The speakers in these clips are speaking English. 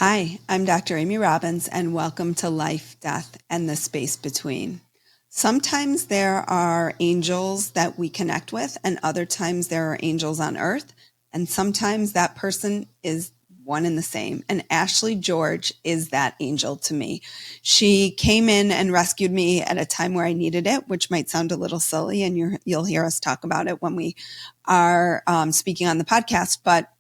Hi, I'm Dr. Amy Robbins, and welcome to Life, Death, and the Space Between. Sometimes there are angels that we connect with, and other times there are angels on earth, and sometimes that person is one and the same. And Ashley George is that angel to me. She came in and rescued me at a time where I needed it, which might sound a little silly, and you'll hear us talk about it when we are speaking on the podcast, but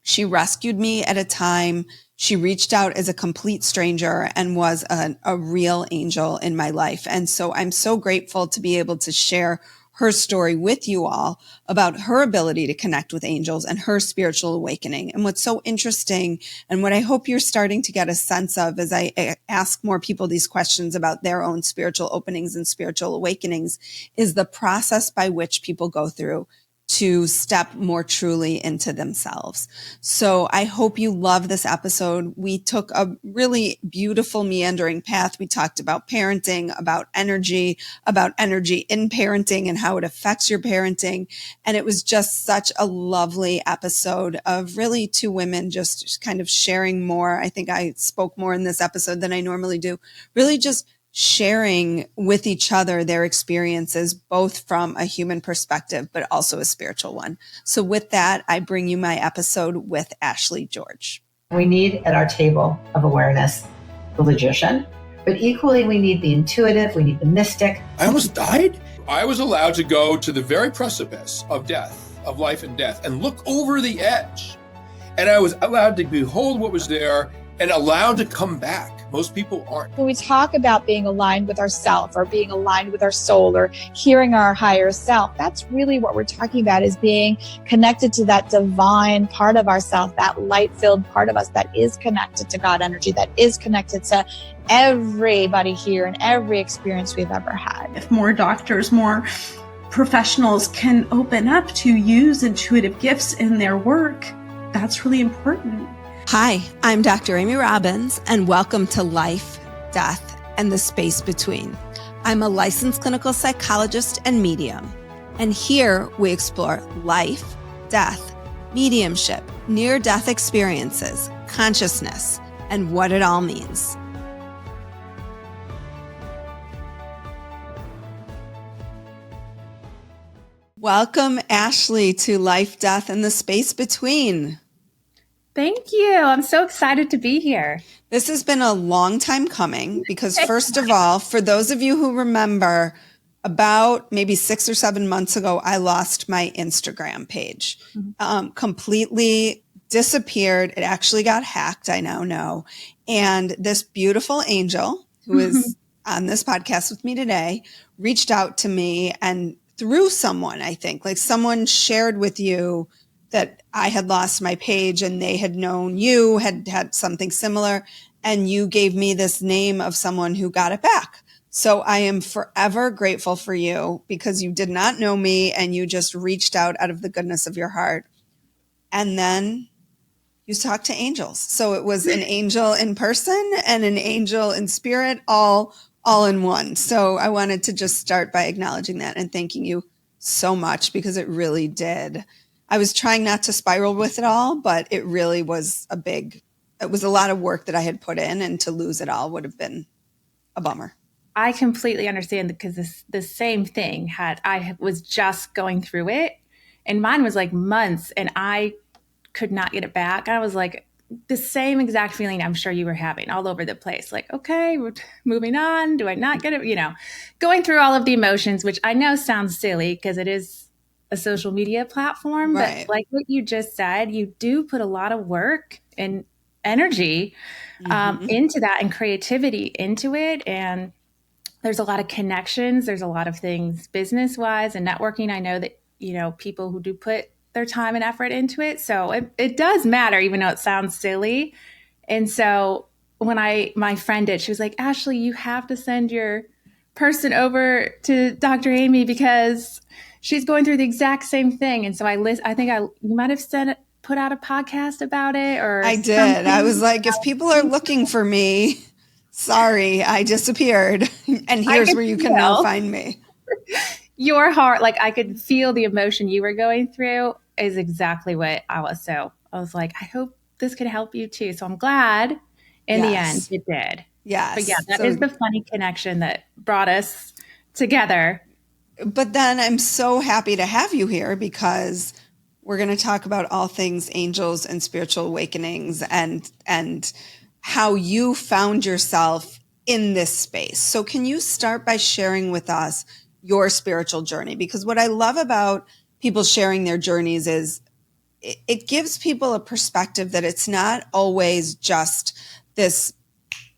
she rescued me at a time. She reached out as a complete stranger and was a real angel in my life. And so I'm so grateful to be able to share her story with you all about her ability to connect with angels and her spiritual awakening. And what's so interesting, and what I hope you're starting to get a sense of as I ask more people these questions about their own spiritual openings and spiritual awakenings, is the process by which people go through to step more truly into themselves. So I hope you love this episode. We took a really beautiful meandering path. We talked about parenting, about energy in parenting and how it affects your parenting. And it was just such a lovely episode of really two women just kind of sharing more. I think I spoke more in this episode than I normally do. Really just sharing with each other their experiences, both from a human perspective, but also a spiritual one. So with that, I bring you my episode with Ashley George. We need at our table of awareness the logician, but equally we need the intuitive, we need the mystic. I almost died. I was allowed to go to the very precipice of death, of life and death, and look over the edge. And I was allowed to behold what was there and allowed to come back. Most people aren't. When we talk about being aligned with ourself or being aligned with our soul or hearing our higher self, that's really what we're talking about, is being connected to that divine part of ourself, that light-filled part of us that is connected to God energy, that is connected to everybody here and every experience we've ever had. If more doctors, more professionals can open up to use intuitive gifts in their work, that's really important. Hi, I'm Dr. Amy Robbins, and welcome to Life, Death, and the Space Between. I'm a licensed clinical psychologist and medium, and here we explore life, death, mediumship, near-death experiences, consciousness, and what it all means. Welcome, Ashley, to Life, Death, and the Space Between. Thank you. I'm so excited to be here. This has been a long time coming because, first of all, for those of you who remember, about maybe 6 or 7 months ago, I lost my Instagram page. Completely disappeared. It actually got hacked, I now know. And this beautiful angel who is on this podcast with me today reached out to me, and through someone, I think, like someone shared with you that I had lost my page and they had known you, had something similar, and you gave me this name of someone who got it back. So I am forever grateful for you because you did not know me and you just reached out of the goodness of your heart. And then you talked to angels. So it was an angel in person and an angel in spirit, all in one. So I wanted to just start by acknowledging that and thanking you so much, because it really did. I was trying not to spiral with it all, but it really was it was a lot of work that I had put in, and to lose it all would have been a bummer. I completely understand, because the same thing I was just going through it, and mine was like months and I could not get it back. I was like, the same exact feeling I'm sure you were having, all over the place. Like, okay, we're moving on. Do I not get it? Going through all of the emotions, which I know sounds silly because it is a social media platform, right. But like what you just said, you do put a lot of work and energy into that, and creativity into it. And there's a lot of connections. There's a lot of things business wise and networking. I know that, people who do put their time and effort into it. So it does matter, even though it sounds silly. And so when my friend did, she was like, Ashley, you have to send your person over to Dr. Amy because she's going through the exact same thing. And so you might have put out a podcast about it, or I did. Something. I was like, if people are looking for me, sorry, I disappeared. And here's where you can now find me. Your heart, like I could feel the emotion you were going through is exactly what I was. So I was like, I hope this could help you too. So I'm glad in the end it did. Yes. But yeah, that is the funny connection that brought us together. But then I'm so happy to have you here because we're going to talk about all things angels and spiritual awakenings and how you found yourself in this space. So can you start by sharing with us your spiritual journey? Because what I love about people sharing their journeys is it gives people a perspective that it's not always just this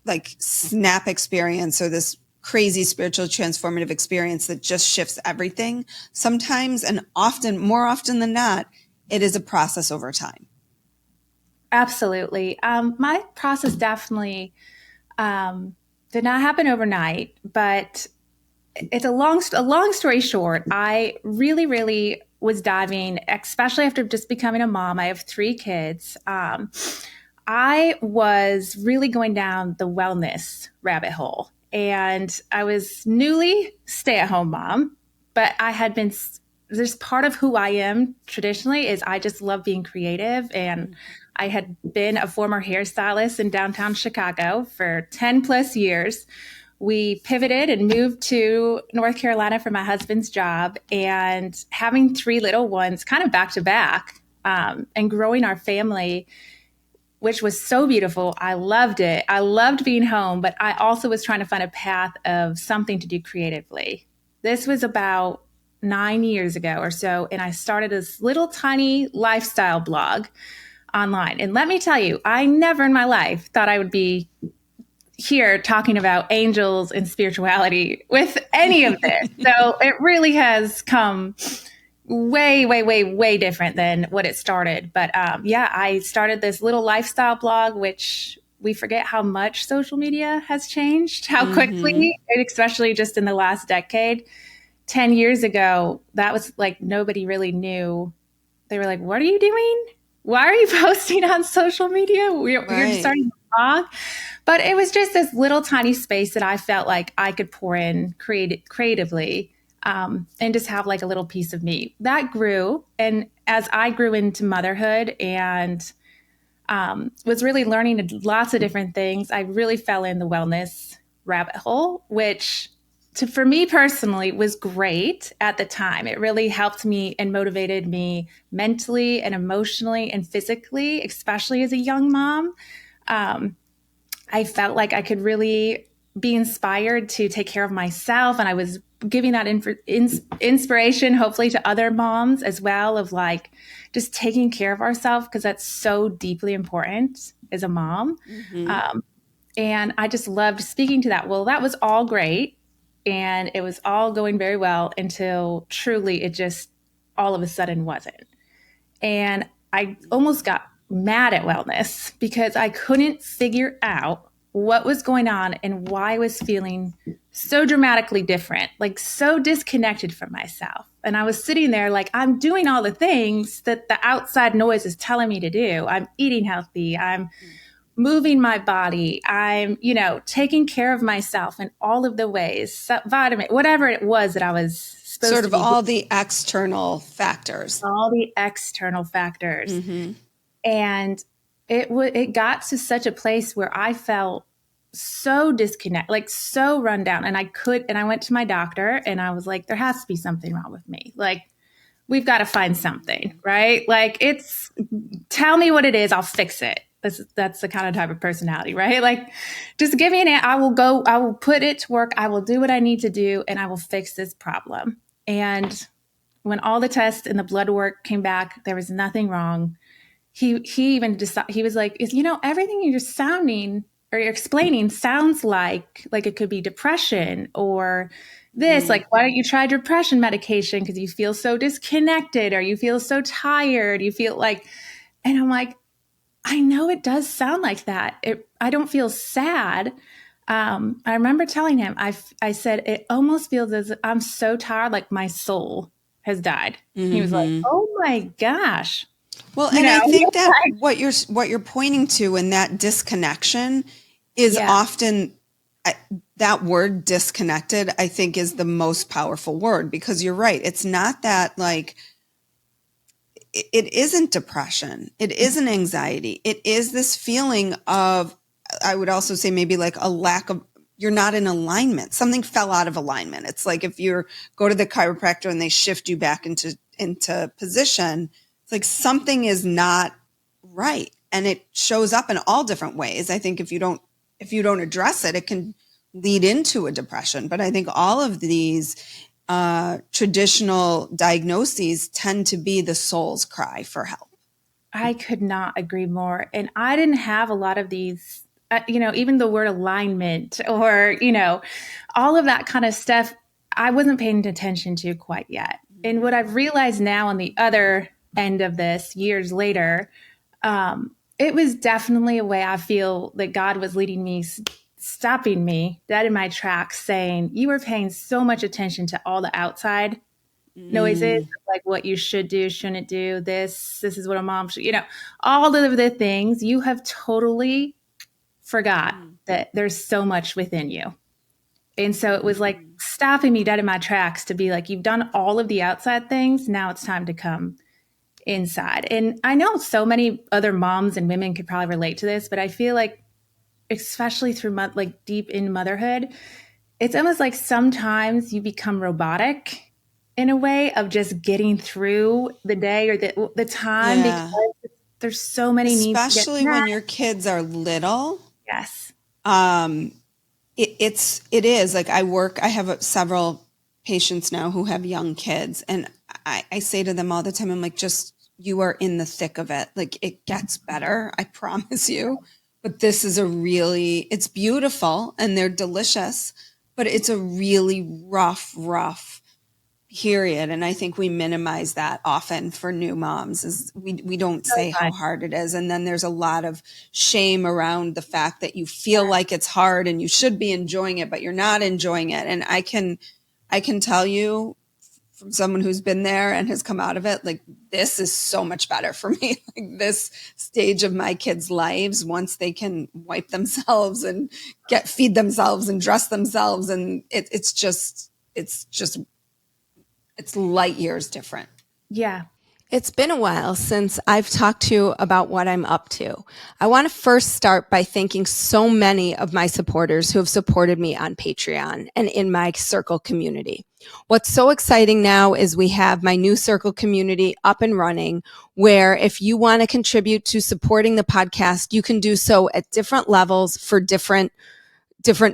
like snap experience or this crazy spiritual transformative experience that just shifts everything. Sometimes and often, more often than not, it is a process over time. Absolutely. My process definitely did not happen overnight, but it's a long story short. I really was diving, especially after just becoming a mom. I have 3 kids. I was really going down the wellness rabbit hole, and I was newly stay-at-home mom, but I had been, there's part of who I am traditionally is I just love being creative. And I had been a former hairstylist in downtown Chicago for 10 plus years. We pivoted and moved to North Carolina for my husband's job, and having 3 little ones kind of back to back, and growing our family, which was so beautiful. I loved it. I loved being home, but I also was trying to find a path of something to do creatively. This was about 9 years ago or so, and I started this little tiny lifestyle blog online. And let me tell you, I never in my life thought I would be here talking about angels and spirituality with any of this. So it really has come way different than what it started. But yeah, I started this little lifestyle blog, which we forget how much social media has changed, how quickly, especially just in the last decade. 10 years ago, that was like nobody really knew. They were like, what are you doing? Why are you posting on social media? You're starting a blog. But it was just this little tiny space that I felt like I could pour in creatively, and just have like a little piece of me. That grew. And as I grew into motherhood and was really learning lots of different things, I really fell in the wellness rabbit hole, which for me personally was great at the time. It really helped me and motivated me mentally and emotionally and physically, especially as a young mom. I felt like I could really be inspired to take care of myself. And I was giving that inspiration, hopefully, to other moms as well, of like just taking care of ourselves, because that's so deeply important as a mom. And I just loved speaking to that. Well, that was all great. And it was all going very well until truly it just all of a sudden wasn't. And I almost got mad at wellness because I couldn't figure out what was going on and why I was feeling so dramatically different, like so disconnected from myself. And I was sitting there like, I'm doing all the things that the outside noise is telling me to do. I'm eating healthy. I'm moving my body. I'm, taking care of myself in all of the ways, vitamin, whatever it was that I was supposed sort to of be all the external factors. All the external factors. And it got to such a place where I felt so disconnected, like so run down. And I went to my doctor and I was like, there has to be something wrong with me. Like, we've got to find something, right? Like, tell me what it is. I'll fix it. That's the kind of type of personality, right? Like, just give me I will put it to work. I will do what I need to do and I will fix this problem. And when all the tests and the blood work came back, there was nothing wrong. He even decided, he was like, everything you're sounding or you're explaining sounds like it could be depression or this, like, why don't you try depression medication? Because you feel so disconnected or you feel so tired. You feel like, and I'm like, I know it does sound like that. I don't feel sad. I remember telling him, I said, it almost feels as if I'm so tired, like my soul has died. He was like, oh my gosh. Well, and I think that what you're pointing to in that disconnection is often that word disconnected, I think, is the most powerful word, because you're right. It's not that like it isn't depression. It isn't anxiety. It is this feeling of, I would also say maybe like a lack of, you're not in alignment. Something fell out of alignment. It's like if you go to the chiropractor and they shift you back into position, it's like something is not right. And it shows up in all different ways. I think if you don't address it, it can lead into a depression. But I think all of these traditional diagnoses tend to be the soul's cry for help. I could not agree more. And I didn't have a lot of these, even the word alignment or, all of that kind of stuff, I wasn't paying attention to quite yet. And what I've realized now on the other end of this, years later, it was definitely a way I feel that God was leading me, stopping me dead in my tracks, saying, you were paying so much attention to all the outside noises, like what you should do, shouldn't do, this is what a mom should, all of the things. You have totally forgot that there's so much within you. And so it was like stopping me dead in my tracks to be like, you've done all of the outside things. Now it's time to come inside. And I know so many other moms and women could probably relate to this, but I feel like, especially through like deep in motherhood, it's almost like sometimes you become robotic in a way of just getting through the day or the time, because there's so many needs. Especially when your kids are little. Yes. It is like I have several patients now who have young kids, and I say to them all the time, I'm like, you are in the thick of it. Like, it gets better. I promise you. But this is it's beautiful and they're delicious, but it's a really rough period. And I think we minimize that often for new moms, is we don't say how hard it is. And then there's a lot of shame around the fact that you feel like it's hard and you should be enjoying it, but you're not enjoying it. And I can tell you from someone who's been there and has come out of it, like, this is so much better for me. Like, this stage of my kids' lives, once they can wipe themselves and feed themselves and dress themselves, and it's light years different. Yeah. It's been a while since I've talked to you about what I'm up to. I want to first start by thanking so many of my supporters who have supported me on Patreon and in my Circle community. What's so exciting now is we have my new Circle community up and running, where if you want to contribute to supporting the podcast, you can do so at different levels for different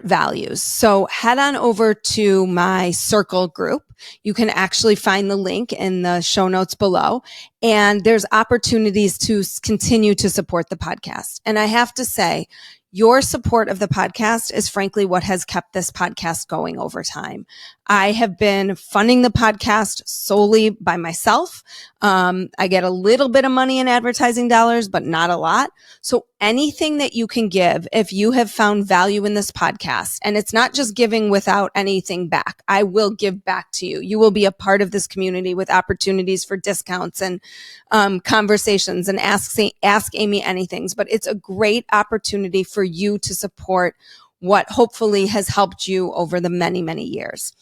values. So head on over to my Circle group. You can actually find the link in the show notes below. And there's opportunities to continue to support the podcast. And I have to say, your support of the podcast is frankly what has kept this podcast going over time. I have been funding the podcast solely by myself. I get a little bit of money in advertising dollars, but not a lot. So anything that you can give, if you have found value in this podcast, and it's not just giving without anything back, I will give back to you. You will be a part of this community with opportunities for discounts and conversations and ask Amy anythings. But it's a great opportunity for you to support what hopefully has helped you over the many, many years.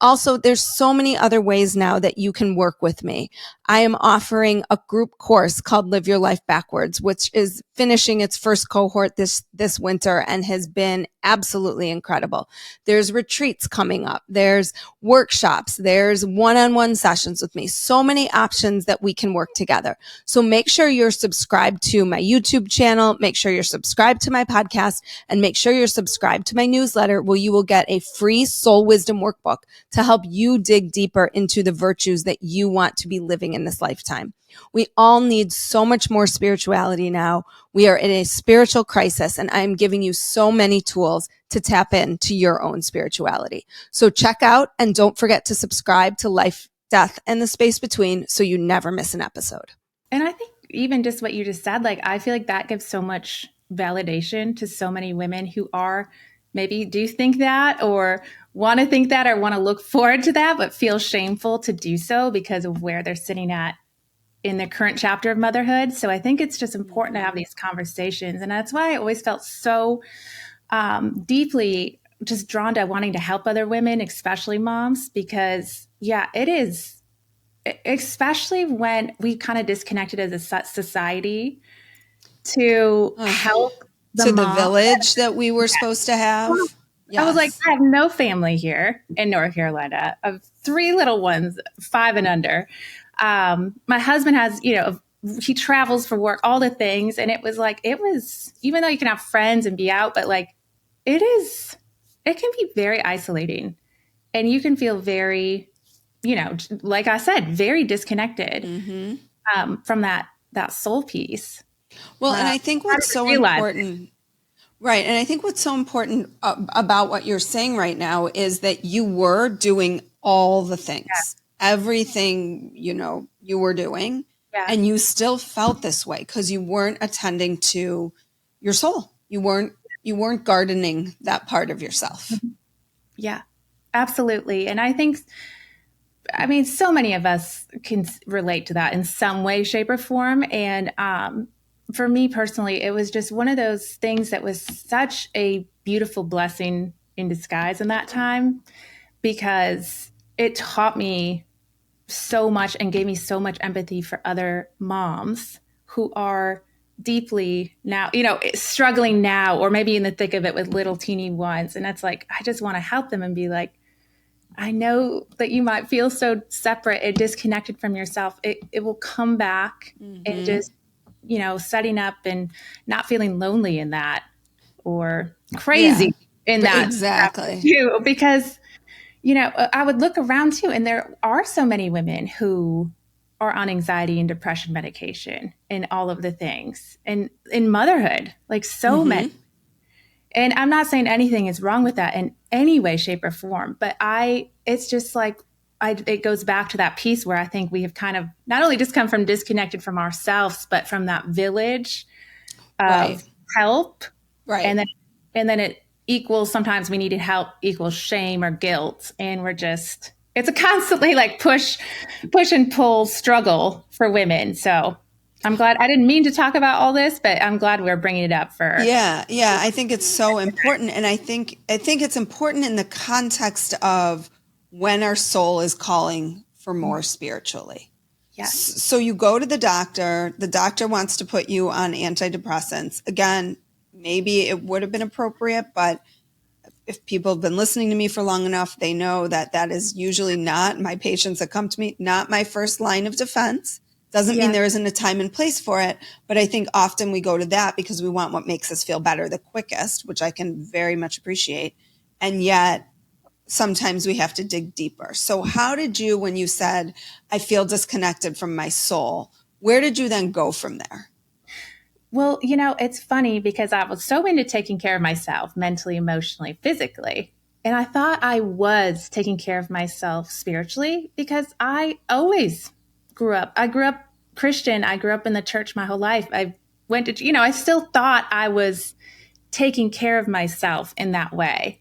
Also, there's so many other ways now that you can work with me. I am offering a group course called Live Your Life Backwards, which is finishing its first cohort this winter and has been absolutely incredible. There's retreats coming up. There's workshops. There's one-on-one sessions with me. So many options that we can work together. So make sure you're subscribed to my YouTube channel. Make sure you're subscribed to my podcast, and make sure you're subscribed to my newsletter, where you will get a free soul wisdom workbook to help you dig deeper into the virtues that you want to be living in this lifetime. We all need so much more spirituality now. We are in a spiritual crisis, and I am giving you so many tools to tap into your own spirituality. So check out, and don't forget to subscribe to Life, Death, and the Space Between so you never miss an episode. And I think even just what you just said, like, I feel like that gives so much validation to so many women who are maybe do think that, or want to think that, or want to look forward to that, but feel shameful to do so because of where they're sitting at in the current chapter of motherhood. So I think it's just important to have these conversations. And that's why I always felt so deeply just drawn to wanting to help other women, especially moms, because it is especially when we kind of disconnected as a society to help to the village that we were supposed to have. Yes. I was like, I have no family here in North Carolina. I have 3 little ones, 5 and under. My husband has, he travels for work, all the things. And it was, even though you can have friends and be out, but like, it can be very isolating, and you can feel very, like I said, very disconnected from that soul piece. Well, and I think what's so important, right. And I think what's so important about what you're saying right now is that you were doing all the things, everything, you were doing, and you still felt this way because you weren't attending to your soul. You weren't gardening that part of yourself. Yeah, absolutely. And I think, so many of us can relate to that in some way, shape, or form. And for me personally, it was just one of those things that was such a beautiful blessing in disguise in that time, because it taught me so much and gave me so much empathy for other moms who are deeply now, struggling now, or maybe in the thick of it with little teeny ones. And it's like, I just want to help them and be like, I know that you might feel so separate and disconnected from yourself. It will come back, and just, setting up and not feeling lonely in that, or crazy in that. Exactly. Too, because, I would look around too, and there are so many women who are on anxiety and depression medication and all of the things, and in motherhood, like so many. And I'm not saying anything is wrong with that in any way, shape, or form, but it's just like, it goes back to that piece where I think we have kind of not only just come from disconnected from ourselves, but from that village of help. Right. And then it equals, sometimes we needed help equals shame or guilt. And it's a constantly like push and pull struggle for women. So I'm glad, I didn't mean to talk about all this, but I'm glad we're bringing it up for. Yeah. I think it's so important. And I think it's important in the context of when our soul is calling for more spiritually. Yes. So you go to the doctor wants to put you on antidepressants. Again, maybe it would have been appropriate, but if people have been listening to me for long enough, they know that is usually not my patients that come to me, not my first line of defense. Doesn't mean there isn't a time and place for it, but I think often we go to that because we want what makes us feel better the quickest, which I can very much appreciate. And yet sometimes we have to dig deeper. So how did you, when you said, I feel disconnected from my soul, where did you then go from there? Well, it's funny because I was so into taking care of myself mentally, emotionally, physically. And I thought I was taking care of myself spiritually because I always grew up Christian. I grew up in the church my whole life. I went to, I still thought I was taking care of myself in that way.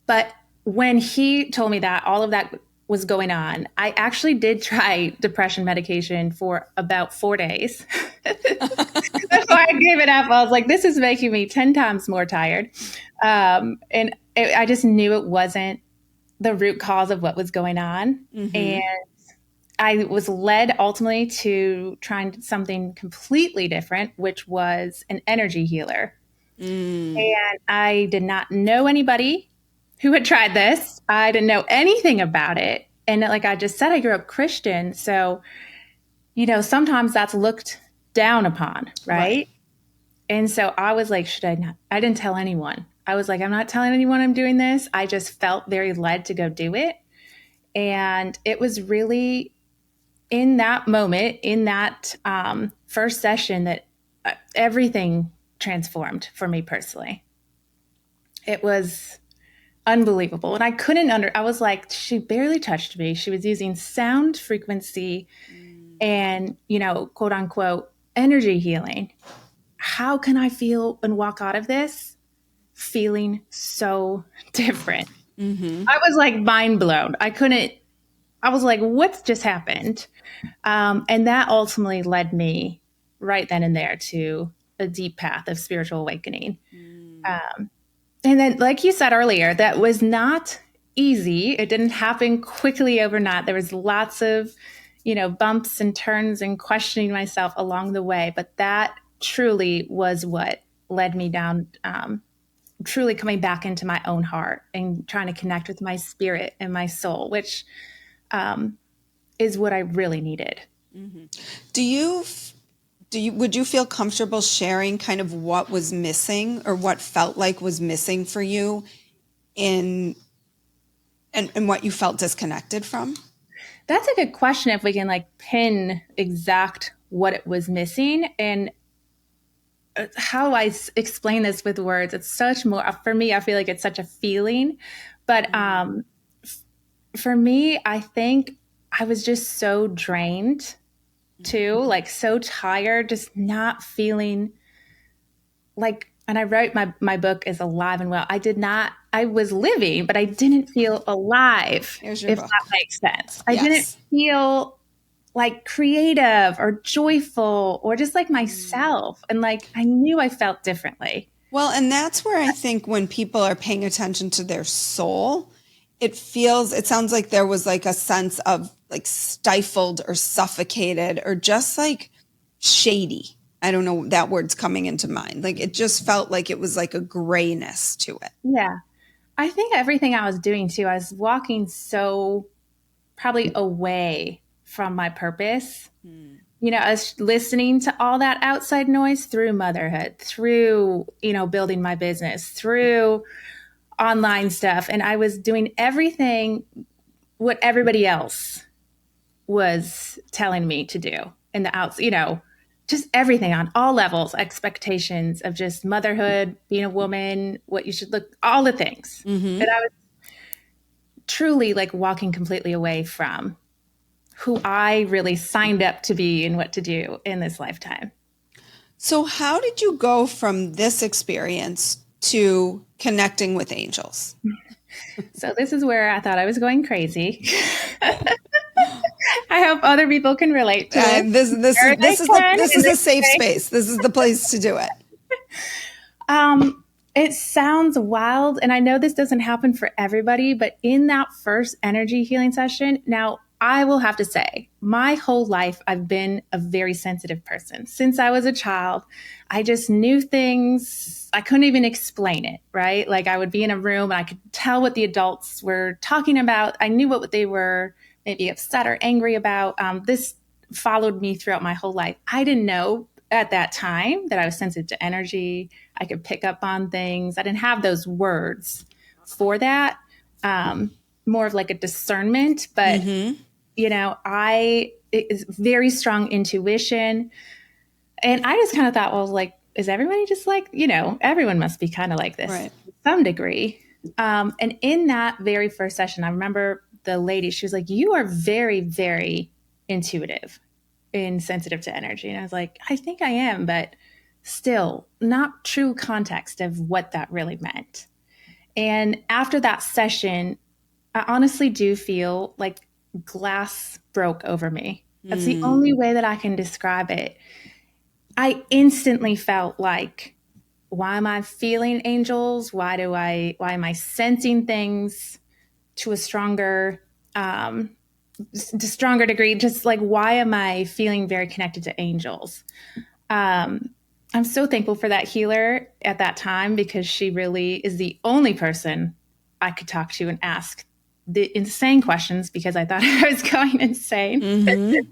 But when he told me that all of that was going on, I actually did try depression medication for about 4 days. Before I gave it up, I was like, this is making me 10 times more tired. I just knew it wasn't the root cause of what was going on. And I was led ultimately to trying something completely different, which was an energy healer. And I did not know anybody who had tried this. I didn't know anything about it. And like I just said, I grew up Christian. So, sometimes that's looked down upon, right? And so I was like, should I not? I didn't tell anyone. I was like, I'm not telling anyone I'm doing this. I just felt very led to go do it. And it was really in that moment, in that first session, that everything transformed for me personally. It was unbelievable. And I couldn't I was like, she barely touched me. She was using sound frequency and, quote unquote, energy healing. How can I feel and walk out of this feeling so different? I was like mind blown. I was like, what's just happened? And that ultimately led me right then and there to a deep path of spiritual awakening. And then, like you said earlier, that was not easy. It didn't happen quickly overnight. There was lots of, bumps and turns and questioning myself along the way. But that truly was what led me down, truly coming back into my own heart and trying to connect with my spirit and my soul, which is what I really needed. Mm-hmm. Would you feel comfortable sharing kind of what was missing or what felt like was missing for you and what you felt disconnected from? That's a good question. If we can pin exact what it was missing and how I explain this with words, it's such more, for me, I feel like it's such a feeling, but for me, I think I was just so drained too, so tired, just not feeling and I wrote my book is Alive and Well. I was living, but I didn't feel alive, if book. that makes sense. I didn't feel creative or joyful or just myself. And I knew I felt differently. Well, and that's where I think when people are paying attention to their soul, it sounds like there was a sense of stifled or suffocated or just shady. I don't know, that word's coming into mind. It just felt like it was a grayness to it. Yeah. I think everything I was doing too, I was walking so probably away from my purpose. I was listening to all that outside noise through motherhood, through, building my business, through online stuff. And I was doing everything what everybody else was telling me to do in the outs, just everything on all levels, expectations of just motherhood, being a woman, what you should look, all the things. Mm-hmm. And I was truly walking completely away from who I really signed up to be and what to do in this lifetime. So how did you go from this experience to connecting with angels? So this is where I thought I was going crazy. I hope other people can relate to it. This is a safe space. This is the place to do it. It sounds wild, and I know this doesn't happen for everybody, but in that first energy healing session, now I will have to say, my whole life, I've been a very sensitive person. Since I was a child, I just knew things. I couldn't even explain it, right? I would be in a room and I could tell what the adults were talking about. I knew what they were maybe upset or angry about. This followed me throughout my whole life. I didn't know at that time that I was sensitive to energy. I could pick up on things. I didn't have those words for that. More of a discernment, but it is very strong intuition. And I just kind of thought, well, is everybody just everyone must be kind of like this to some degree. And in that very first session, I remember the lady, she was like, you are very, very intuitive and sensitive to energy. And I was like, I think I am, but still not true context of what that really meant. And after that session, I honestly do feel like glass broke over me. That's the only way that I can describe it. I instantly felt why am I feeling angels? Why am I sensing things to a stronger degree? Just why am I feeling very connected to angels? I'm so thankful for that healer at that time, because she really is the only person I could talk to and ask the insane questions, because I thought I was going insane. Mm-hmm.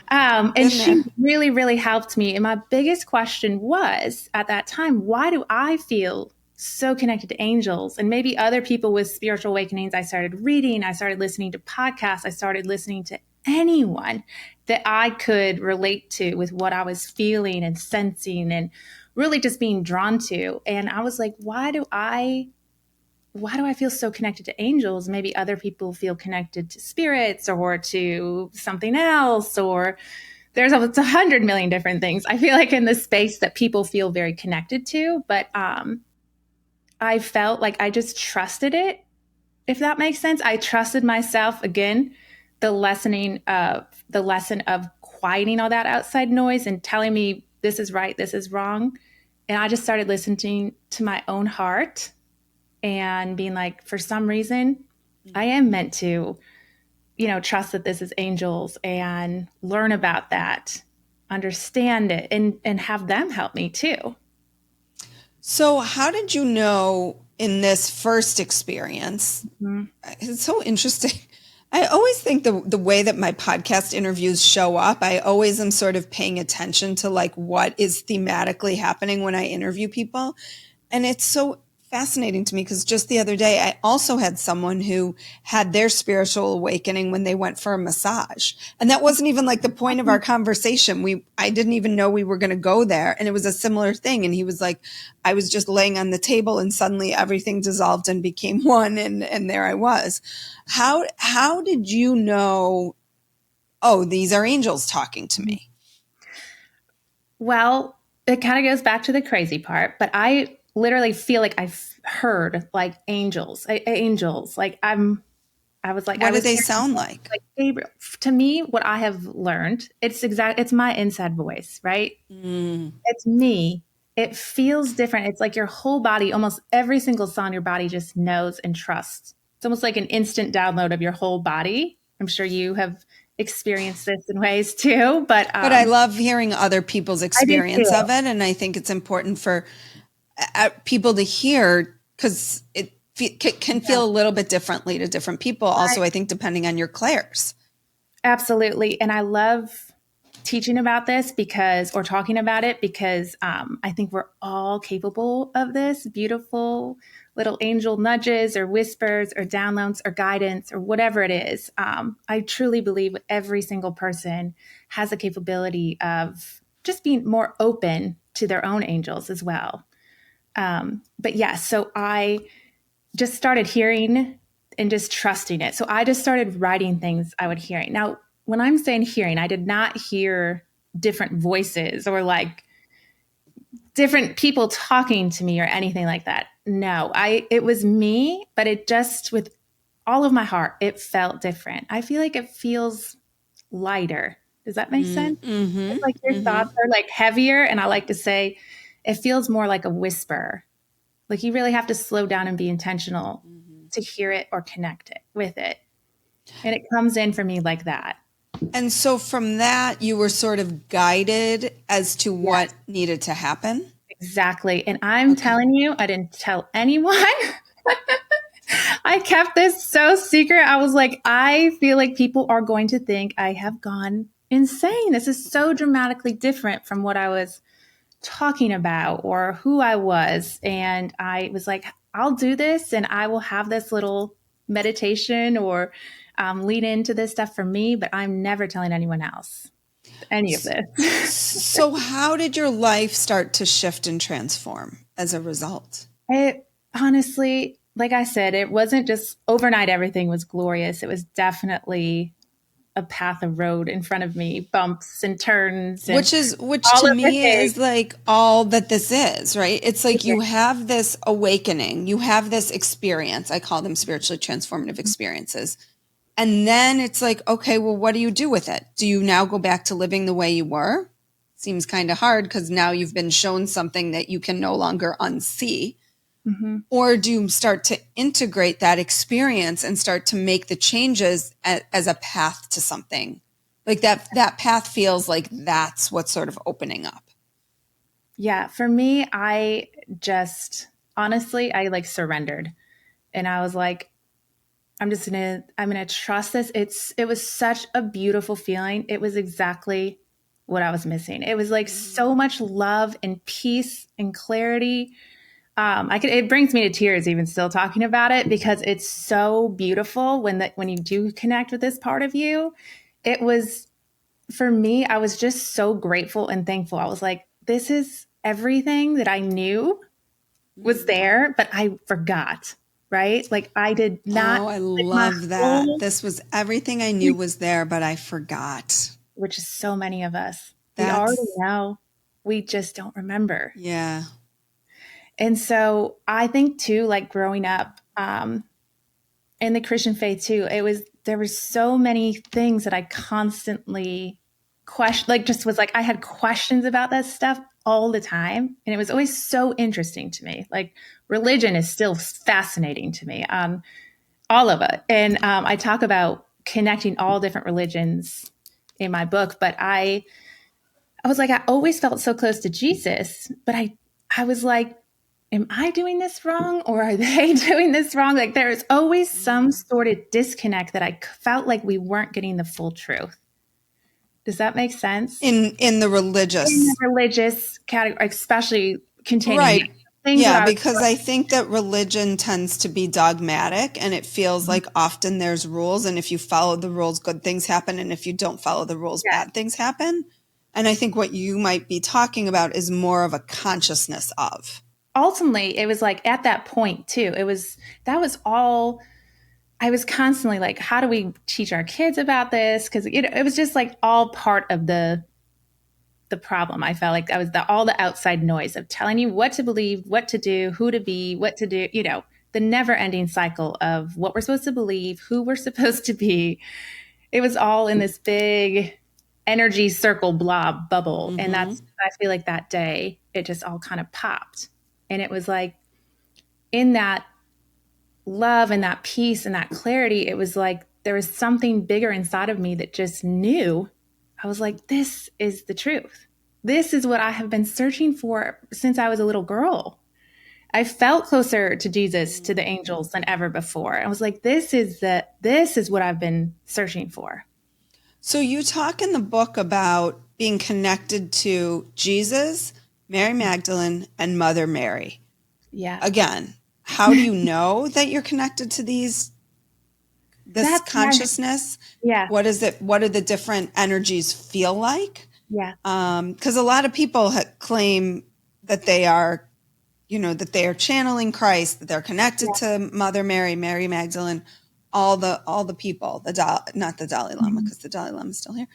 And she really, really helped me. And my biggest question was at that time, why do I feel so connected to angels? And maybe other people with spiritual awakenings, I started reading, I started listening to podcasts, I started listening to anyone that I could relate to with what I was feeling and sensing and really just being drawn to. And I was like, why do I feel so connected to angels? Maybe other people feel connected to spirits or to something else, or there's 100 million different things. I feel like in this space that people feel very connected to, but I felt like I just trusted it, if that makes sense. I trusted myself. Again, the lesson of quieting all that outside noise and telling me this is right, this is wrong. And I just started listening to my own heart. and being like, for some reason, I am meant to, trust that this is angels and learn about that, understand it, and have them help me too. So how did you know in this first experience? It's so interesting. I always think the way that my podcast interviews show up, I always am sort of paying attention to like what is thematically happening when I interview people. And it's so fascinating to me because just the other day, I also had someone who had their spiritual awakening when they went for a massage. And that wasn't even like the point of our conversation. I didn't even know we were going to go there. And it was a similar thing. And he was like, I was just laying on the table and suddenly everything dissolved and became one. And there I was. How did you know, oh, these are angels talking to me? Well, it kind of goes back to the crazy part, but I literally feel like I've heard like angels. Like I was like, what do they sound like? Like Gabriel. To me, what I have learned, it's my inside voice, right? It's me. It feels different. It's like your whole body, almost every single cell in your body just knows and trusts. It's almost like an instant download of your whole body. I'm sure you have experienced this in ways too, but I love hearing other people's experience of it. And I think it's important for people to hear because it can feel a little bit differently to different people. Also, I think depending on your clairs. Absolutely. And I love teaching about this or talking about it because I think we're all capable of this beautiful little angel nudges or whispers or downloads or guidance or whatever it is. I truly believe every single person has a capability of just being more open to their own angels as well. But yeah, so I just started hearing and just trusting it. So I just started writing things I would hearing. Now, when I'm saying hearing, I did not hear different voices or like different people talking to me or anything like that. No, it was me, but it just with all of my heart, it felt different. I feel like it feels lighter. Does that make sense? It's like your thoughts are like heavier. And I like to say it feels more like a whisper. Like you really have to slow down and be intentional to hear it or connect it with it. And it comes in for me like that. And so from that, you were sort of guided as to what needed to happen? Exactly. And I'm telling you, I didn't tell anyone. I kept this so secret. I was like, I feel like people are going to think I have gone insane. This is so dramatically different from what I was talking about or who I was. And I was like, I'll do this and I will have this little meditation or lead into this stuff for me, but I'm never telling anyone else any of this. So how did your life start to shift and transform as a result? It honestly, like I said, it wasn't just overnight. Everything was glorious. It was definitely a path, a road in front of me, bumps and turns. And which to me is like all that this is, right? It's like you have this awakening, you have this experience. I call them spiritually transformative experiences. And then it's like, okay, well, what do you do with it? Do you now go back to living the way you were? Seems kind of hard because now you've been shown something that you can no longer unsee. Or do you start to integrate that experience and start to make the changes as a path to something? Like that path feels like that's what's sort of opening up. Yeah. For me, I just, honestly, I like surrendered and I was like, I'm going to trust this. It was such a beautiful feeling. It was exactly what I was missing. It was like so much love and peace and clarity. It brings me to tears even still talking about it because it's so beautiful when you do connect with this part of you. It was, for me, I was just so grateful and thankful. I was like, this is everything that I knew was there, but I forgot, right? Like I did not. Oh, I love that. This was everything I knew was there, but I forgot. Which is so many of us. We already know. We just don't remember. Yeah. And so I think too, like growing up in the Christian faith too, there were so many things that I constantly questioned, like just was like, I had questions about that stuff all the time. And it was always so interesting to me. Like religion is still fascinating to me, all of it. And I talk about connecting all different religions in my book, but I was like, I always felt so close to Jesus, but I was like, am I doing this wrong or are they doing this wrong? Like there is always some sort of disconnect that I felt like we weren't getting the full truth. Does that make sense? In the religious category, especially containing right. things. Yeah, because I think that religion tends to be dogmatic and it feels like often there's rules. And if you follow the rules, good things happen. And if you don't follow the rules, bad things happen. And I think what you might be talking about is more of a consciousness of. Ultimately, it was like at that point too, that was all, I was constantly like, how do we teach our kids about this? Because it was just like all part of the problem. I felt like that was all the outside noise of telling you what to believe, what to do, who to be, what to do, the never ending cycle of what we're supposed to believe, who we're supposed to be. It was all in this big energy circle blob bubble. Mm-hmm. And I feel like that day, it just all kind of popped. And it was like in that love and that peace and that clarity, it was like there was something bigger inside of me that just knew. I was like, this is the truth. This is what I have been searching for since I was a little girl. I felt closer to Jesus, to the angels than ever before. I was like, this is what I've been searching for. So you talk in the book about being connected to Jesus, Mary Magdalene, and Mother Mary. Yeah. Again, how do you know that you're connected to this consciousness? Yeah. What is it? What do the different energies feel like? Yeah. Because a lot of people claim that they are, that they are channeling Christ, that they're connected to Mother Mary, Mary Magdalene, all the people, not the Dalai Lama, because the Dalai Lama is still here.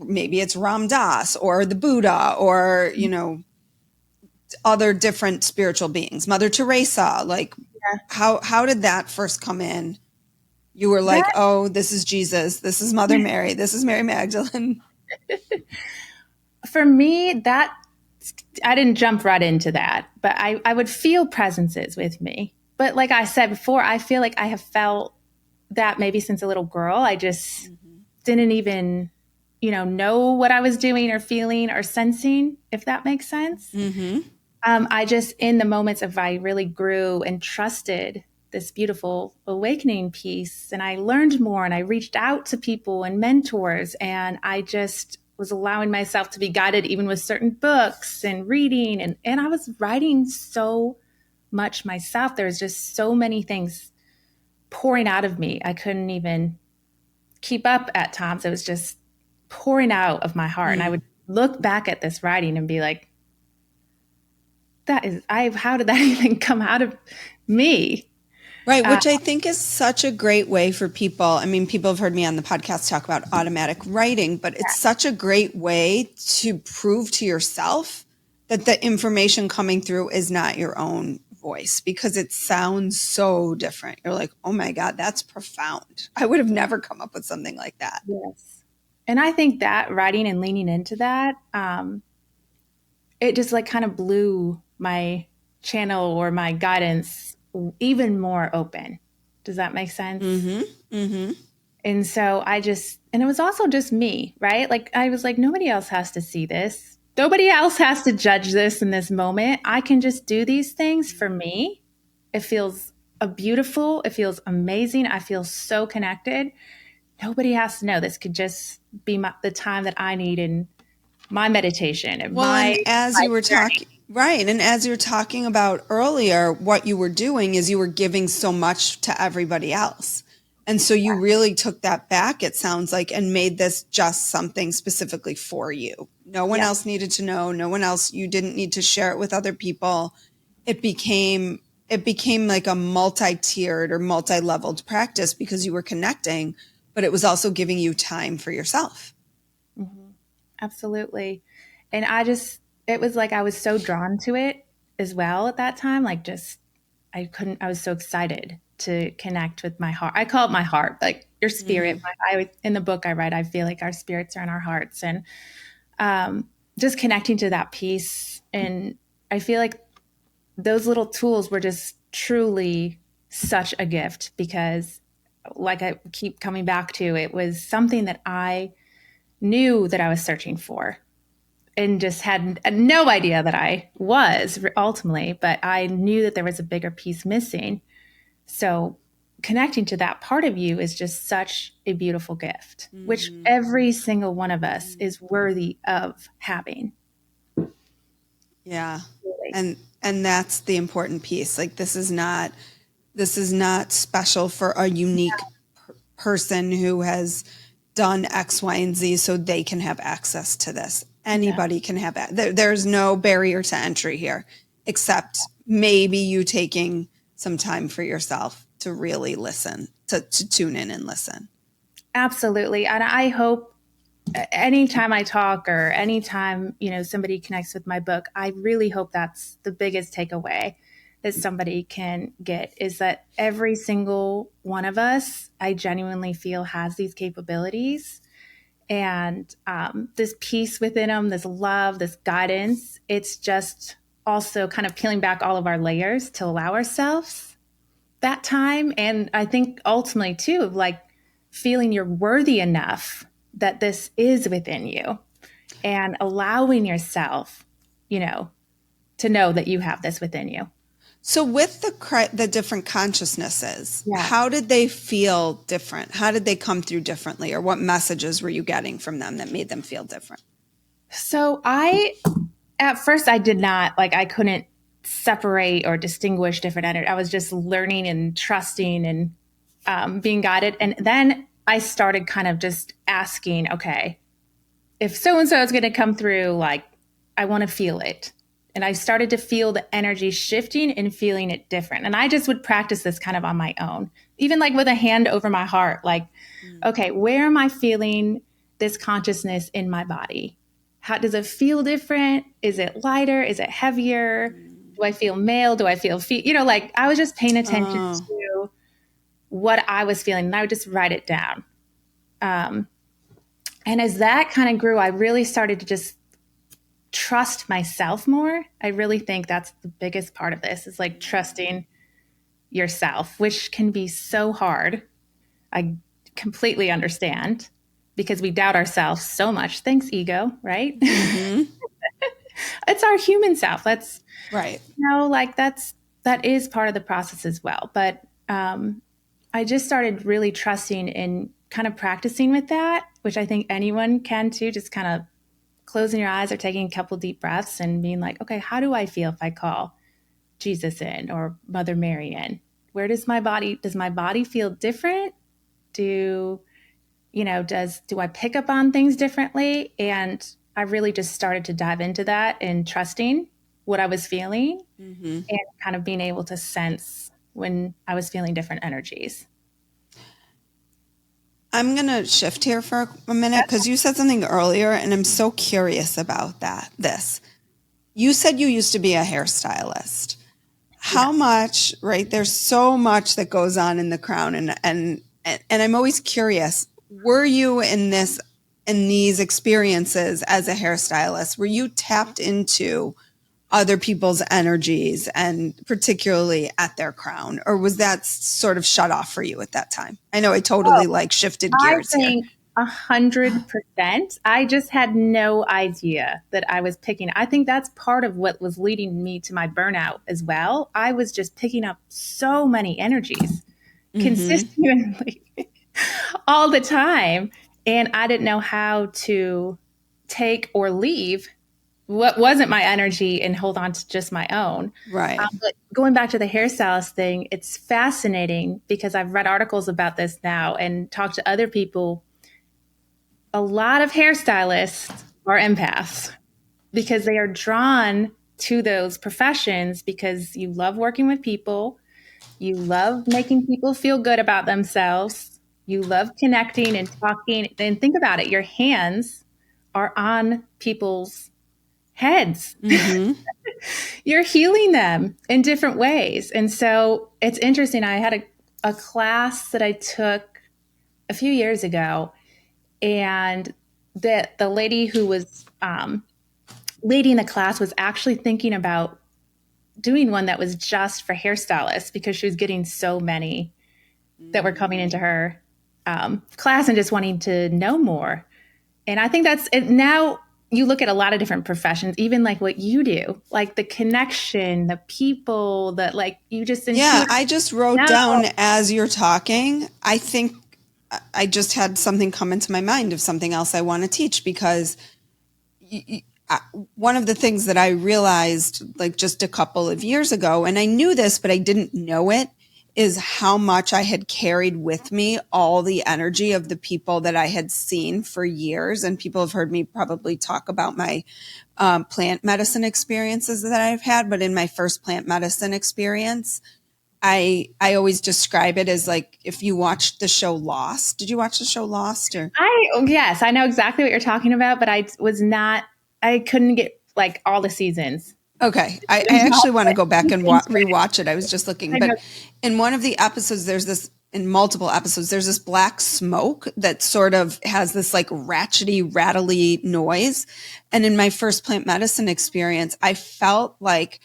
Maybe it's Ram Dass or the Buddha or, other different spiritual beings, Mother Teresa. Like, how did that first come in? You were like, oh, this is Jesus. This is Mother Mary. This is Mary Magdalene. For me, I didn't jump right into that, but I would feel presences with me. But like I said before, I feel like I have felt that maybe since a little girl. I just didn't even, know what I was doing or feeling or sensing, if that makes sense. Mm-hmm. I just, in the moments of I really grew and trusted this beautiful awakening piece, and I learned more and I reached out to people and mentors, and I just was allowing myself to be guided even with certain books and reading. And I was writing so much myself. There was just so many things pouring out of me. I couldn't even keep up at times. It was just pouring out of my heart. And I would look back at this writing and be like, how did that even come out of me? Right, which I think is such a great way for people. I mean, people have heard me on the podcast talk about automatic writing, but it's such a great way to prove to yourself that the information coming through is not your own voice, because it sounds so different. You're like, oh my God, that's profound. I would have never come up with something like that. Yes. And I think that writing and leaning into that, it just like kind of blew my channel or my guidance even more open. Does that make sense? Mm-hmm. Mm-hmm. And so and it was also just me, right? Like I was like, nobody else has to see this. Nobody else has to judge this in this moment. I can just do these things for me. It feels beautiful. It feels amazing. I feel so connected. Nobody has to know. This could just be the time that I need in my meditation. And and as you were talking, right. And as you were talking about earlier, what you were doing is you were giving so much to everybody else. And so you really took that back, it sounds like, and made this just something specifically for you. No one else needed to know. No one else, you didn't need to share it with other people. It became like a multi-tiered or multi-leveled practice because you were connecting, but it was also giving you time for yourself. Mm-hmm. Absolutely. And it was like I was so drawn to it as well at that time. Like I was so excited to connect with my heart. I call it my heart, like your spirit. In the book I write, I feel like our spirits are in our hearts. And just connecting to that piece. And I feel like those little tools were just truly such a gift, because like I keep coming back to, it was something that I knew that I was searching for and just had no idea that I was ultimately, but I knew that there was a bigger piece missing. So connecting to that part of you is just such a beautiful gift, which every single one of us is worthy of having. Yeah. And that's the important piece. Like, this is not special for a unique person who has done X, Y, and Z so they can have access to this. Anybody can have it. There's no barrier to entry here, except maybe you taking some time for yourself to really listen, to tune in and listen. Absolutely. And I hope anytime I talk or anytime, somebody connects with my book, I really hope that's the biggest takeaway that somebody can get, is that every single one of us, I genuinely feel, has these capabilities. And this peace within them, this love, this guidance, it's just also kind of peeling back all of our layers to allow ourselves that time. And I think ultimately too, like feeling you're worthy enough that this is within you, and allowing yourself, to know that you have this within you. So with the different consciousnesses, how did they feel different? How did they come through differently? Or what messages were you getting from them that made them feel different? So at first I did not, I couldn't separate or distinguish different energy. I was just learning and trusting and being guided. And then I started kind of just asking, okay, if so-and-so is going to come through, I want to feel it. And I started to feel the energy shifting and feeling it different. And I just would practice this kind of on my own, even with a hand over my heart, okay, where am I feeling this consciousness in my body? How does it feel different? Is it lighter? Is it heavier? Do I feel male? Do I feel I was just paying attention to what I was feeling, and I would just write it down. And as that kind of grew, I really started to just trust myself more. I really think that's the biggest part of this, is trusting yourself, which can be so hard. I completely understand, because we doubt ourselves so much. Thanks, ego, right? Mm-hmm. It's our human self. That's right. That is part of the process as well. But I just started really trusting and kind of practicing with that, which I think anyone can too, just kind of closing your eyes or taking a couple deep breaths and being okay, how do I feel if I call Jesus in or Mother Mary in? Where does my body feel different? Do I pick up on things differently? And I really just started to dive into that and trusting what I was feeling, and kind of being able to sense when I was feeling different energies. I'm going to shift here for a minute, because you said something earlier, and I'm so curious about this. You said you used to be a hairstylist. How much, right? There's so much that goes on in the crown, and I'm always curious, were you in these experiences as a hairstylist, were you tapped into other people's energies, and particularly at their crown, or was that sort of shut off for you at that time? I know I totally shifted gears here. I think 100%. I just had no idea that I was picking. I think that's part of what was leading me to my burnout as well. I was just picking up so many energies consistently all the time. And I didn't know how to take or leave what wasn't my energy and hold on to just my own. Right. But going back to the hairstylist thing, it's fascinating, because I've read articles about this now and talked to other people. A lot of hairstylists are empaths, because they are drawn to those professions because you love working with people. You love making people feel good about themselves. You love connecting and talking. And think about it. Your hands are on people's heads. You're healing them in different ways. And so it's interesting. I had a class that I took a few years ago, and the lady who was leading the class was actually thinking about doing one that was just for hairstylists because she was getting so many that were coming into her class and just wanting to know more. And I think that's it. Now you look at a lot of different professions, even like what you do, like the connection, the people that like you just. Yeah, I just wrote down as you're talking. I think I just had something come into my mind of something else I want to teach because one of the things that I realized like just a couple of years ago, and I knew this, but I didn't know it, is how much I had carried with me all the energy of the people that I had seen for years. And people have heard me probably talk about my plant medicine experiences that I've had. But in my first plant medicine experience, I always describe it as like if you watched the show Lost. Did you watch the show Lost? Or Yes, I know exactly what you're talking about, but I couldn't get like all the seasons. Okay. I actually want to go back and rewatch it. I was just looking, but in one of the episodes, in multiple episodes, there's this black smoke that sort of has this like ratchety, rattly noise. And in my first plant medicine experience, I felt like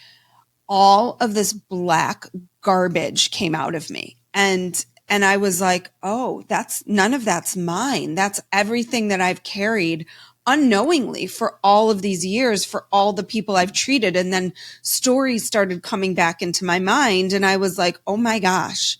all of this black garbage came out of me. And I was like, oh, none of that's mine. That's everything that I've carried unknowingly for all of these years, for all the people I've treated. And then stories started coming back into my mind. And I was like, oh my gosh,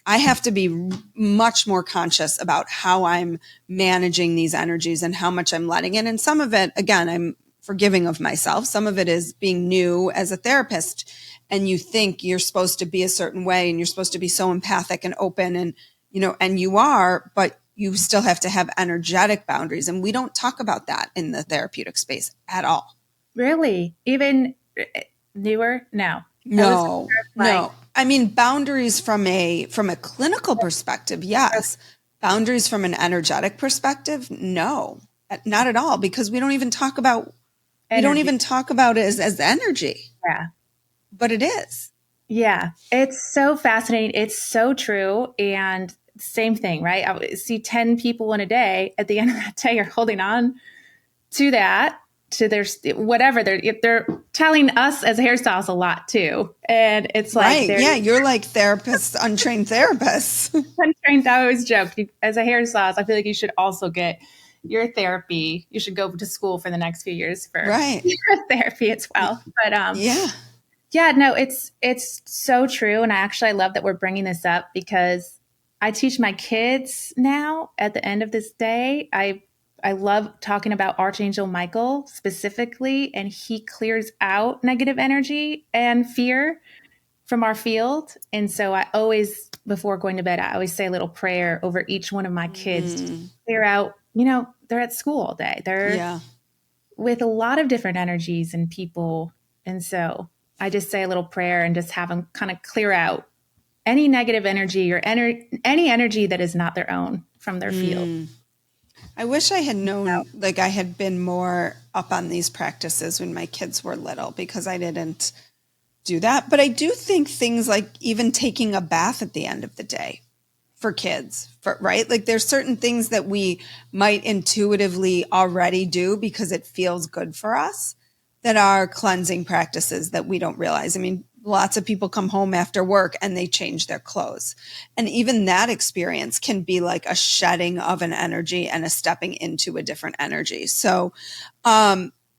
I have to be much more conscious about how I'm managing these energies and how much I'm letting in. And some of it, again, I'm forgiving of myself. Some of it is being new as a therapist. And you think you're supposed to be a certain way and you're supposed to be so empathic and open and, and you are, but you still have to have energetic boundaries. And we don't talk about that in the therapeutic space at all. Really? Even newer? No. No. I mean, boundaries from a clinical perspective, yes. Boundaries from an energetic perspective, no, not at all, because we don't even talk about it as energy. Yeah. But it is. Yeah. It's so fascinating. It's so true. And same thing, right? I would see 10 people in a day. At the end of that day, you're holding on to that, to their whatever they're telling us as hairstylists a lot too. And it's like, right. Yeah, you're like therapists, untrained therapists. Untrained. I always joke as a hairstylist, I feel like you should also get your therapy. You should go to school for the next few years for therapy as well. But yeah, no, it's so true. And I love that we're bringing this up because I teach my kids now at the end of this day. I love talking about Archangel Michael specifically, and he clears out negative energy and fear from our field. And so I always, before going to bed, I always say a little prayer over each one of my kids to clear out, they're at school all day. They're with a lot of different energies and people. And so I just say a little prayer and just have them kind of clear out any negative energy or any energy that is not their own from their field. I wish I had known, like I had been more up on these practices when my kids were little because I didn't do that. But I do think things like even taking a bath at the end of the day for kids, right? Like there's certain things that we might intuitively already do because it feels good for us that are cleansing practices that we don't realize. I mean, lots of people come home after work and they change their clothes. And even that experience can be like a shedding of an energy and a stepping into a different energy. So,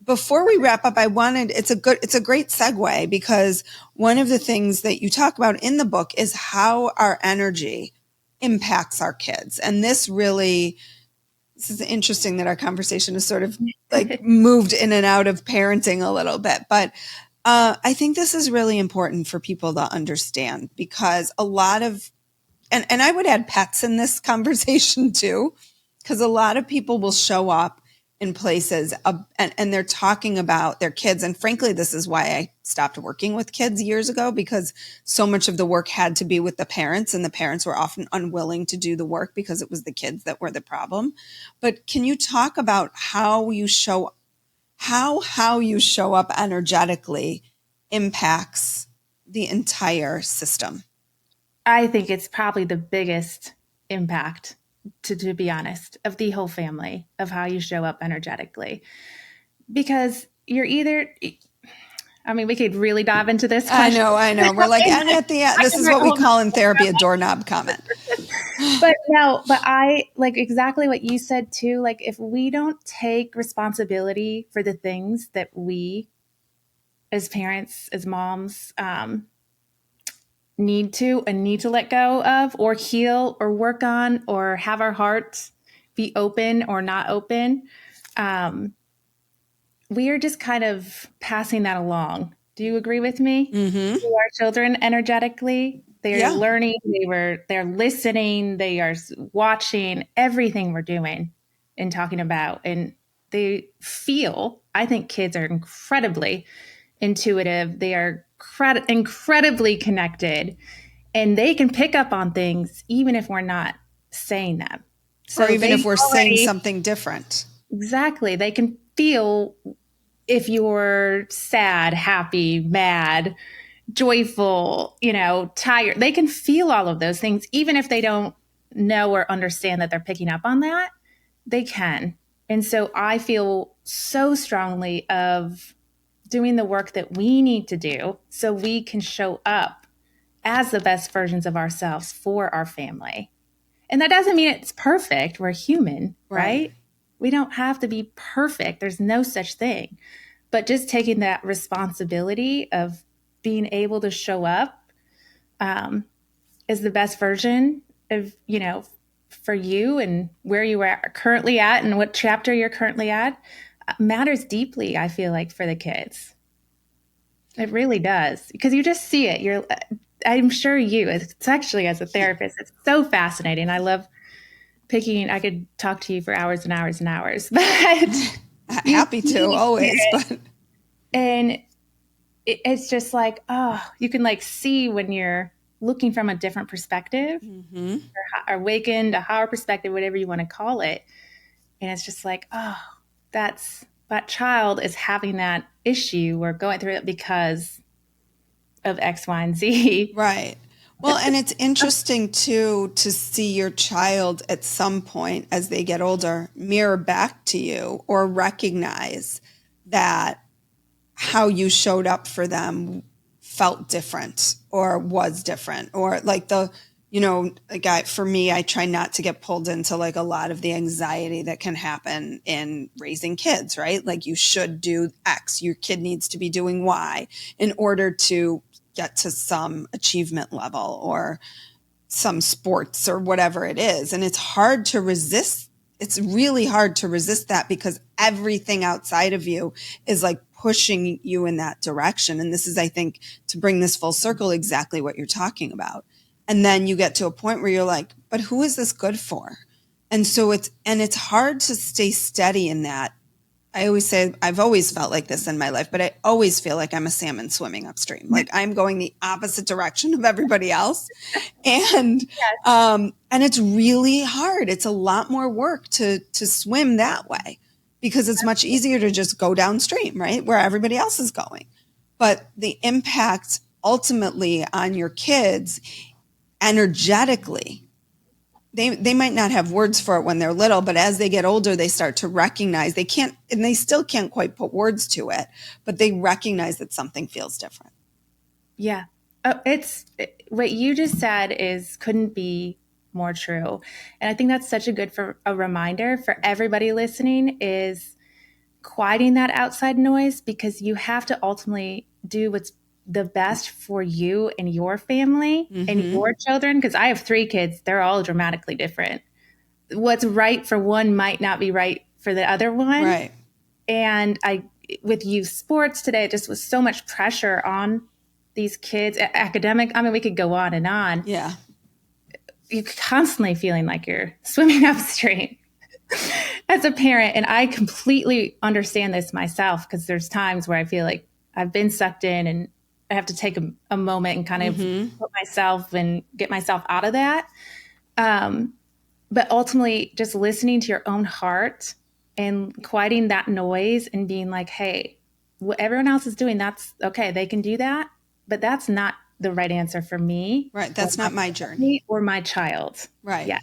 before we wrap up, it's a great segue because one of the things that you talk about in the book is how our energy impacts our kids. And this is interesting that our conversation is sort of like moved in and out of parenting a little bit, but I think this is really important for people to understand because a lot of, and I would add pets in this conversation too, because a lot of people will show up in places and they're talking about their kids. And frankly, this is why I stopped working with kids years ago, because so much of the work had to be with the parents and the parents were often unwilling to do the work because it was the kids that were the problem. But can you talk about how you show up energetically impacts the entire system? I think it's probably the biggest impact, to be honest, of the whole family, of how you show up energetically. because you're either, I mean, we could really dive into this question. I know. We're like, and at the end, this is what we call in therapy a doorknob comment. But I like exactly what you said too. Like, if we don't take responsibility for the things that we as parents, as moms, need to let go of, or heal, or work on, or have our hearts be open or not open, we are just kind of passing that along. Do you agree with me? Mm-hmm. To our children energetically, they're learning, they're listening, they are watching everything we're doing and talking about, and they feel. I think kids are incredibly intuitive. They are incredibly connected, and they can pick up on things even if we're not saying them. So, or even if we're saying something different. Exactly. They can feel if you're sad, happy, mad, joyful, tired. They can feel all of those things, even if they don't know or understand that they're picking up on that. They can. And so I feel so strongly of doing the work that we need to do so we can show up as the best versions of ourselves for our family. And that doesn't mean it's perfect. We're human, right? We don't have to be perfect. There's no such thing. But just taking that responsibility of being able to show up as the best version of, for you and where you are currently at and what chapter you're currently at matters deeply, I feel like, for the kids. It really does, because you just see it. I'm sure it's actually, as a therapist, it's so fascinating. I love I could talk to you for hours and hours and hours, but happy to always. But and it's just like, you can like see when you're looking from a different perspective, mm-hmm. or awakened, a higher perspective, whatever you want to call it. And it's just like, that child is having that issue or going through it because of X, Y, and Z. Right. Well, and it's interesting too to see your child at some point as they get older mirror back to you or recognize that how you showed up for them felt different or was different, or like for me, I try not to get pulled into like a lot of the anxiety that can happen in raising kids, right? Like, you should do X, your kid needs to be doing Y in order to get to some achievement level or some sports or whatever it is. And it's hard to resist. It's really hard to resist that, because everything outside of you is like pushing you in that direction. And this is, I think, to bring this full circle, exactly what you're talking about. And then you get to a point where you're like, but who is this good for? And so it's hard to stay steady in that. I always say, I've always felt like this in my life, but I always feel like I'm a salmon swimming upstream. Like, I'm going the opposite direction of everybody else. And, and it's really hard. It's a lot more work to swim that way, because it's much easier to just go downstream, right? Where everybody else is going. But the impact ultimately on your kids energetically, they might not have words for it when they're little, but as they get older, they start to recognize they still can't quite put words to it, but they recognize that something feels different. Yeah. What you just said couldn't be more true. And I think that's such a reminder for everybody listening, is quieting that outside noise, because you have to ultimately do what's the best for you and your family mm-hmm. and your children. Because I have 3 kids. They're all dramatically different. What's right for one might not be right for the other one. Right. And with youth sports today, it just was so much pressure on these kids, academic. I mean, we could go on and on. Yeah. You're constantly feeling like you're swimming upstream as a parent. And I completely understand this myself, because there's times where I feel like I've been sucked in and I have to take a moment and kind of mm-hmm. put myself and get myself out of that. But ultimately, just listening to your own heart and quieting that noise and being like, hey, what everyone else is doing, that's okay. They can do that, but that's not the right answer for me. Right. That's not my journey. Or my child. Right. Yeah.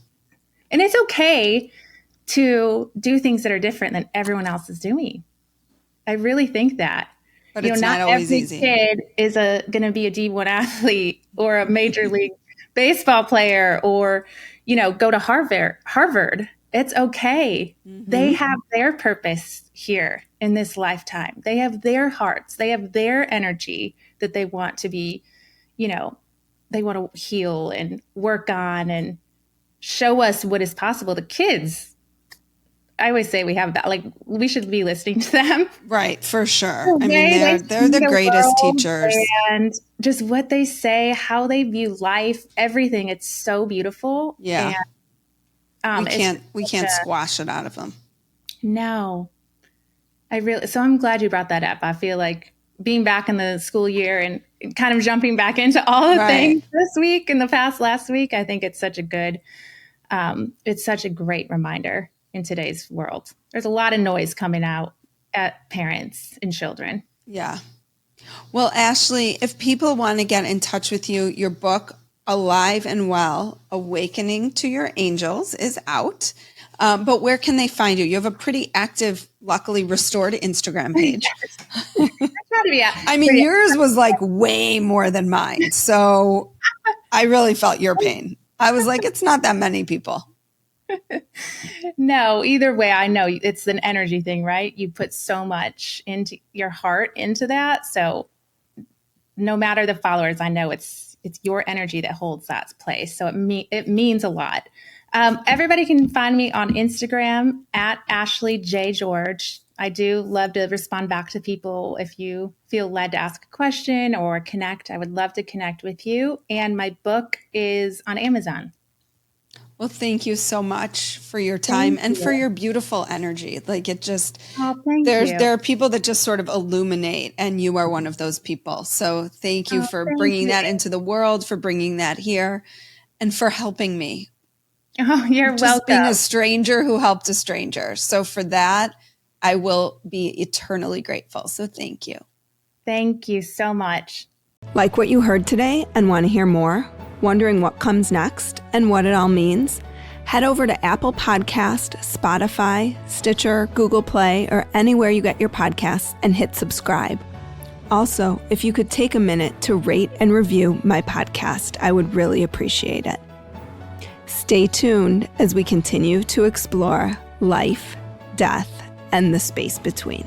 And it's okay to do things that are different than everyone else is doing. I really think that. But it's not always every easy. Kid is going to be a D1 athlete or a major league baseball player or, go to Harvard. It's okay. Mm-hmm. They have their purpose here in this lifetime. They have their hearts. They have their energy that they want to be, they want to heal and work on and show us what is possible. The kids, I always say we have that, like, we should be listening to them. Right, for sure. I mean, they're the greatest teachers. And just what they say, how they view life, everything. It's so beautiful. Yeah. And, we can't squash it out of them. No. So I'm glad you brought that up. I feel like being back in the school year and kind of jumping back into all the things this week and the past last week, I think it's such a good, it's such a great reminder in today's world. There's a lot of noise coming out at parents and children. Yeah. Well, Ashley, if people want to get in touch with you, your book, Alive and Well, Awakening to Your Angels, is out. But where can they find you? You have a pretty active, luckily restored Instagram page. I try to be I mean, yours was like way more than mine. So I really felt your pain. I was like, it's not that many people. No, either way, I know it's an energy thing, right? You put so much into your heart into that. So no matter the followers, I know it's your energy that holds that place. So it means a lot. Everybody can find me on Instagram at Ashley J. George. I do love to respond back to people. If you feel led to ask a question or connect, I would love to connect with you. And my book is on Amazon. Well, thank you so much for your time and for your beautiful energy. Like it just, there are people that just sort of illuminate, and you are one of those people. So thank you for bringing that into the world, for bringing that here, and for helping me. Oh, you're just welcome. Being a stranger who helped a stranger. So for that, I will be eternally grateful. So thank you. Thank you so much. Like what you heard today and want to hear more? Wondering what comes next and what it all means? Head over to Apple Podcast, Spotify, Stitcher, Google Play, or anywhere you get your podcasts and hit subscribe. Also, if you could take a minute to rate and review my podcast, I would really appreciate it. Stay tuned as we continue to explore life, death, and the space between.